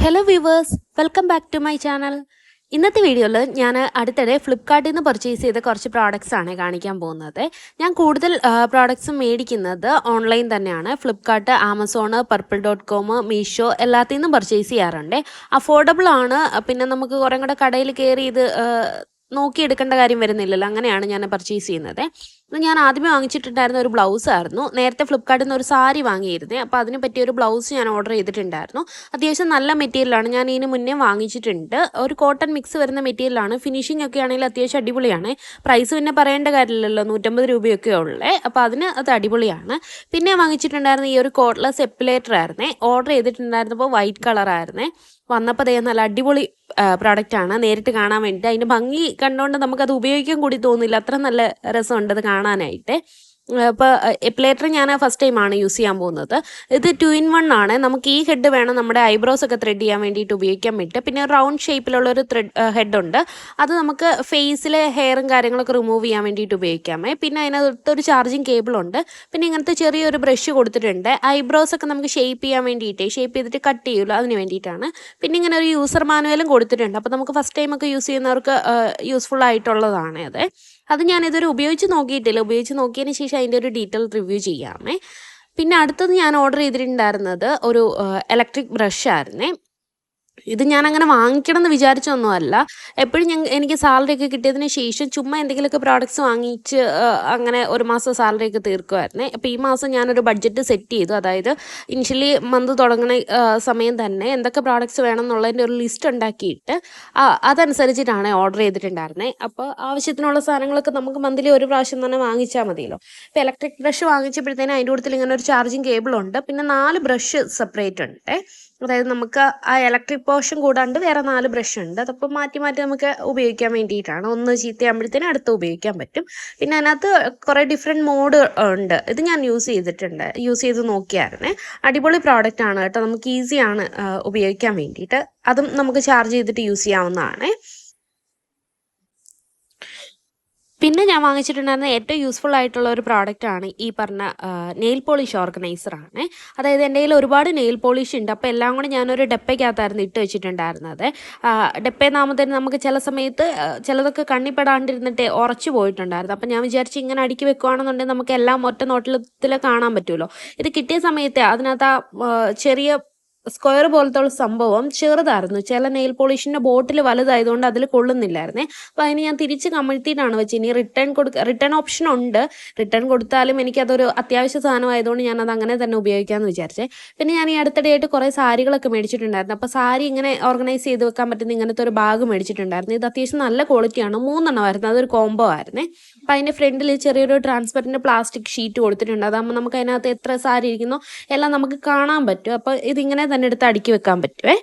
Hello viewers, welcome back to my channel. ഇന്നത്തെ വീഡിയോയിൽ ഞാൻ അടുത്തിടെ ഫ്ലിപ്കാർട്ടിൽ നിന്ന് പർച്ചേസ് ചെയ്ത കുറച്ച് പ്രോഡക്റ്റ്സ് ആണ് കാണിക്കാൻ പോകുന്നത്. ഞാൻ കൂടുതൽ പ്രോഡക്റ്റ്സും മേടിക്കുന്നത് ഓൺലൈൻ തന്നെയാണ്. ഫ്ലിപ്കാർട്ട്, ആമസോൺ, purple.com, മീഷോ എല്ലാത്തിൽ നിന്നും പർച്ചേസ് ചെയ്യാറുണ്ട്. അഫോർഡബിൾ ആണ്. പിന്നെ നമുക്ക് കുറേ കൂടെ കടയിൽ കയറി ഇത് നോക്കിയെടുക്കേണ്ട കാര്യം വരുന്നില്ലല്ലോ. അങ്ങനെയാണ് ഞാൻ പർച്ചേസ് ചെയ്യുന്നത്. ഇത് ഞാൻ ആദ്യമേ വാങ്ങിച്ചിട്ടുണ്ടായിരുന്ന ഒരു ബ്ലൗസ് ആയിരുന്നു. നേരത്തെ ഫ്ലിപ്കാർട്ടിൽ നിന്ന് ഒരു സാരി വാങ്ങിയിരുന്നേ. അപ്പോൾ അതിന് പറ്റിയൊരു ബ്ലൗസ് ഞാൻ ഓർഡർ ചെയ്തിട്ടുണ്ടായിരുന്നു. അത്യാവശ്യം നല്ല മെറ്റീരിയലാണ്. ഞാൻ ഇതിന് മുന്നേ വാങ്ങിച്ചിട്ടുണ്ട്. ഒരു കോട്ടൺ മിക്സ് വരുന്ന മെറ്റീരിയലാണ്. ഫിനിഷിംഗ് ഒക്കെ ആണെങ്കിൽ അത്യാവശ്യം അടിപൊളിയാണ്. പ്രൈസ് പിന്നെ പറയേണ്ട കാര്യമില്ലല്ലോ, 150 രൂപയൊക്കെ ഉള്ളേ. അപ്പോൾ അത് അടിപൊളിയാണ്. പിന്നെ വാങ്ങിച്ചിട്ടുണ്ടായിരുന്ന ഈ ഒരു കോട്ട്ലെസ് എപ്പിലേറ്റർ ആയിരുന്നേ. ഓർഡർ ചെയ്തിട്ടുണ്ടായിരുന്നപ്പോൾ വൈറ്റ് കളറായിരുന്നേ. വന്നപ്പോൾ നല്ല അടിപൊളി പ്രോഡക്റ്റാണ്. നേരിട്ട് കാണാൻ വേണ്ടിയിട്ട് അതിൻ്റെ ഭംഗി കണ്ടുകൊണ്ട് നമുക്കത് ഉപയോഗിക്കാൻ കൂടി തോന്നില്ല. അത്ര നല്ല രസമുണ്ട് അത് കാണാനായിട്ട്. ഇപ്പോൾ എപ്പിലേറ്റർ ഞാൻ ഫസ്റ്റ് ടൈമാണ് യൂസ് ചെയ്യാൻ പോകുന്നത്. ഇത് 2-in-1 ആണ്. നമുക്ക് ഈ ഹെഡ് വേണം നമ്മുടെ ഐബ്രോസ് ഒക്കെ ത്രെഡ് ചെയ്യാൻ വേണ്ടിയിട്ട് ഉപയോഗിക്കാൻ വേണ്ടിയിട്ട്. പിന്നെ റൗണ്ട് ഷേപ്പിലുള്ളൊരു ഹെഡുണ്ട്. അത് നമുക്ക് ഫേസിലെ ഹെയറും കാര്യങ്ങളൊക്കെ റിമൂവ് ചെയ്യാൻ വേണ്ടിയിട്ട് ഉപയോഗിക്കാമേ. പിന്നെ അതിനകത്തൊരു ചാർജിങ് കേബിളുണ്ട്. പിന്നെ ഇങ്ങനത്തെ ചെറിയൊരു ബ്രഷ് കൊടുത്തിട്ടുണ്ട്. ഐബ്രോസ് ഒക്കെ നമുക്ക് ഷേപ്പ് ചെയ്യാൻ വേണ്ടിയിട്ട്, ഷേപ്പ് ചെയ്തിട്ട് കട്ട് ചെയ്യുമല്ലോ, അതിന് വേണ്ടിയിട്ടാണ്. പിന്നെ ഇങ്ങനെ ഒരു യൂസർ മാനുവലും കൊടുത്തിട്ടുണ്ട്. അപ്പോൾ നമുക്ക് ഫസ്റ്റ് ടൈമൊക്കെ യൂസ് ചെയ്യുന്നവർക്ക് യൂസ്ഫുൾ ആയിട്ടുള്ളതാണ് അത് ഞാനിതൊരു ഉപയോഗിച്ച് നോക്കിയിട്ടില്ല. ഉപയോഗിച്ച് നോക്കിയതിന് ശേഷം അതിൻ്റെ ഒരു ഡീറ്റെയിൽ റിവ്യൂ ചെയ്യാമേ. പിന്നെ അടുത്തത് ഞാൻ ഓർഡർ ചെയ്തിട്ടുണ്ടായിരുന്നത് ഒരു ഇലക്ട്രിക് ബ്രഷ് ആയിരുന്നേ. ഇത് ഞാൻ അങ്ങനെ വാങ്ങിക്കണം എന്ന് വിചാരിച്ചൊന്നുമല്ല. എപ്പോഴും എനിക്ക് സാലറി ഒക്കെ കിട്ടിയതിന് ശേഷം ചുമ്മാ എന്തെങ്കിലുമൊക്കെ പ്രോഡക്റ്റ്സ് വാങ്ങിച്ച് അങ്ങനെ ഒരു മാസം സാലറി ഒക്കെ തീർക്കുമായിരുന്നേ. അപ്പോൾ ഈ മാസം ഞാനൊരു ബഡ്ജറ്റ് സെറ്റ് ചെയ്തു. അതായത് ഇനിഷ്യലി മന്ത് തുടങ്ങുന്ന സമയം തന്നെ എന്തൊക്കെ പ്രോഡക്റ്റ്സ് വേണം എന്നുള്ളതിൻ്റെ ഒരു ലിസ്റ്റ് ഉണ്ടാക്കിയിട്ട് അതനുസരിച്ചിട്ടാണ് ഓർഡർ ചെയ്തിട്ടുണ്ടായിരുന്നത്. അപ്പോൾ ആവശ്യത്തിനുള്ള സാധനങ്ങളൊക്കെ നമുക്ക് മന്ത്ലി ഒരു പ്രാവശ്യം തന്നെ വാങ്ങിച്ചാൽ മതിയല്ലോ. ഇപ്പോൾ ഇലക്ട്രിക് ബ്രഷ് വാങ്ങിച്ചപ്പോഴത്തേനും അതിൻ്റെ കൂട്ടത്തിൽ ഇങ്ങനെ ഒരു ചാർജിങ് കേബിളുണ്ട്. പിന്നെ 4 ബ്രഷ് സെപ്പറേറ്റ് ഉണ്ട്. അതായത് നമുക്ക് ആ ഇലക്ട്രിക് പോർഷൻ കൂടാണ്ട് വേറെ 4 ബ്രഷ് ഉണ്ട്. അതപ്പോൾ മാറ്റി മാറ്റി നമുക്ക് ഉപയോഗിക്കാൻ വേണ്ടിയിട്ടാണ്. ഒന്ന് ചീത്തയാകുമ്പോഴത്തേനും അടുത്ത് ഉപയോഗിക്കാൻ പറ്റും. പിന്നെ അതിനകത്ത് കുറേ ഡിഫറെൻറ്റ് മോഡ് ഉണ്ട്. ഇത് ഞാൻ യൂസ് ചെയ്ത് നോക്കിയായിരുന്നേ. അടിപൊളി പ്രോഡക്റ്റ് ആണ് കേട്ടോ. നമുക്ക് ഈസിയാണ് ഉപയോഗിക്കാൻ വേണ്ടിയിട്ട്. അതും നമുക്ക് ചാർജ് ചെയ്തിട്ട് യൂസ് ചെയ്യാവുന്നതാണ്. പിന്നെ ഞാൻ വാങ്ങിച്ചിട്ടുണ്ടായിരുന്ന ഏറ്റവും യൂസ്ഫുൾ ആയിട്ടുള്ള ഒരു പ്രോഡക്റ്റാണ് ഈ പറഞ്ഞ നെയിൽ പോളിഷ് ഓർഗനൈസറാണ്. അതായത് എൻ്റെ കയ്യിൽ ഒരുപാട് നെയിൽ പോളിഷ് ഉണ്ട്. അപ്പോൾ എല്ലാം കൂടി ഞാനൊരു ഡപ്പയ്ക്കകത്തായിരുന്നു ഇട്ട് വെച്ചിട്ടുണ്ടായിരുന്നത്. ഡപ്പയെന്നാകുമ്പോഴത്തേന് നമുക്ക് ചില സമയത്ത് ചിലതൊക്കെ കണ്ണിപ്പെടാണ്ടിരുന്നിട്ട് ഉറച്ചു പോയിട്ടുണ്ടായിരുന്നു. അപ്പോൾ ഞാൻ വിചാരിച്ച് ഇങ്ങനെ അടുക്കി വെക്കുകയാണെന്നുണ്ടെങ്കിൽ നമുക്ക് എല്ലാം ഒറ്റ നോട്ടത്തിൽ കാണാൻ പറ്റുമല്ലോ. ഇത് കിട്ടിയ സമയത്ത് അതിനകത്ത് ചെറിയ സ്ക്വയർ പോലത്തെ ഉള്ള സംഭവം ചെറുതായിരുന്നു. ചില നെയിൽ പോളിഷിൻ്റെ ബോട്ടിൽ വലുതായതുകൊണ്ട് അതിൽ കൊള്ളുന്നില്ലായിരുന്നേ. അപ്പോൾ അതിന് ഞാൻ തിരിച്ച് കമഴ്ത്തിയിട്ടാണ് വെച്ച്. ഇനി റിട്ടേൺ ഓപ്ഷൻ ഉണ്ട്. റിട്ടേൺ കൊടുത്താലും എനിക്കതൊരു അത്യാവശ്യ സാധനമായതുകൊണ്ട് ഞാനത് അങ്ങനെ തന്നെ ഉപയോഗിക്കാമെന്ന് വിചാരിച്ചേ. പിന്നെ ഞാൻ ഈ അടുത്തിടെയായിട്ട് കുറേ സാരികളൊക്കെ മേടിച്ചിട്ടുണ്ടായിരുന്നു. അപ്പോൾ സാരി ഇങ്ങനെ ഓർഗനൈസ് ചെയ്ത് വെക്കാൻ പറ്റുന്ന ഇങ്ങനത്തെ ഒരു ബാഗ് മേടിച്ചിട്ടുണ്ടായിരുന്നു. ഇത് അത്യാവശ്യം നല്ല ക്വാളിറ്റിയാണ്. 3 എണ്ണമായിരുന്നു. അതൊരു കോംബോ ആയിരുന്നേ. അപ്പോൾ അതിൻ്റെ ഫ്രണ്ടിൽ ചെറിയൊരു ട്രാൻസ്പെറൻറ്റ് പ്ലാസ്റ്റിക് ഷീറ്റ് കൊടുത്തിട്ടുണ്ട്. അതാകുമ്പോൾ നമുക്ക് അതിനകത്ത് എത്ര സാരി ഇരിക്കുന്നോ എല്ലാം നമുക്ക് കാണാൻ പറ്റും. അപ്പോൾ ഇതിങ്ങനെ തന്നെ എടുത്ത് അടുക്കി വെക്കാൻ പറ്റുമേ.